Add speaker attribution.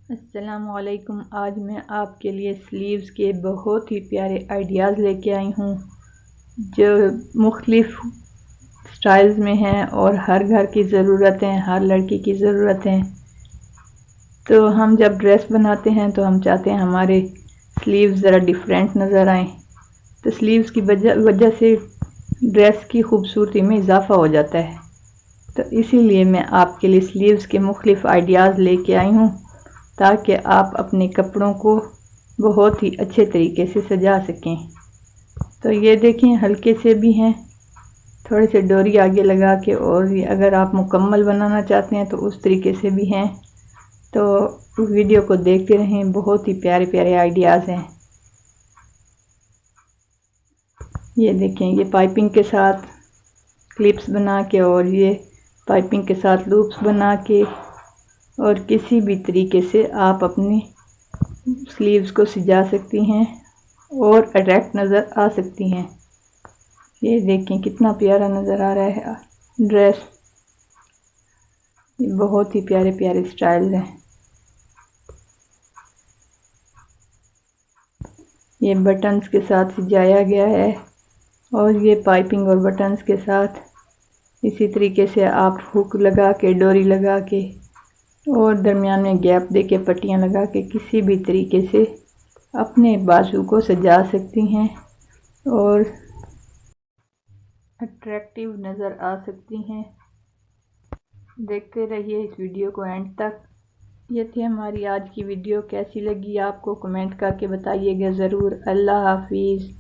Speaker 1: अस्सलामुअलैकुम। आज मैं आपके लिए स्लीव्स के बहुत ही प्यारे आइडियाज़ लेके आई हूँ जो मुख्तलिफ स्टाइल्स में हैं और हर घर की ज़रूरतें, हर लड़की की ज़रूरतें। तो हम जब ड्रेस बनाते हैं तो हम चाहते हैं हमारे स्लीव्स ज़रा डिफरेंट नज़र आएँ। तो स्लीव्स की वजह से ड्रेस की खूबसूरती में इजाफ़ा हो जाता है। तो इसीलिए मैं आपके लिए स्लीव्स के मुख्तलिफ आइडियाज़ लेके आई हूँ ताकि आप अपने कपड़ों को बहुत ही अच्छे तरीके से सजा सकें। तो ये देखें, हल्के से भी हैं, थोड़े से डोरी आगे लगा के, और ये अगर आप मुकम्मल बनाना चाहते हैं तो उस तरीके से भी हैं। तो वीडियो को देखते रहें, बहुत ही प्यारे प्यारे आइडियाज़ हैं। ये देखें, ये पाइपिंग के साथ क्लिप्स बना के और ये पाइपिंग के साथ लूप्स बना के और किसी भी तरीके से आप अपनी स्लीव्स को सजा सकती हैं और अट्रैक्ट नज़र आ सकती हैं। ये देखें कितना प्यारा नज़र आ रहा है ड्रेस। ये बहुत ही प्यारे प्यारे स्टाइल हैं। ये बटन्स के साथ सजाया गया है और ये पाइपिंग और बटन्स के साथ इसी तरीके से आप हुक लगा के, डोरी लगा के और दरमियान में गैप दे के पट्टियाँ लगा के किसी भी तरीके से अपने बाजू को सजा सकती हैं और अट्रैक्टिव नज़र आ सकती हैं। देखते रहिए इस वीडियो को एंड तक। ये थी हमारी आज की वीडियो। कैसी लगी आपको कमेंट करके बताइएगा ज़रूर। अल्लाह हाफिज़।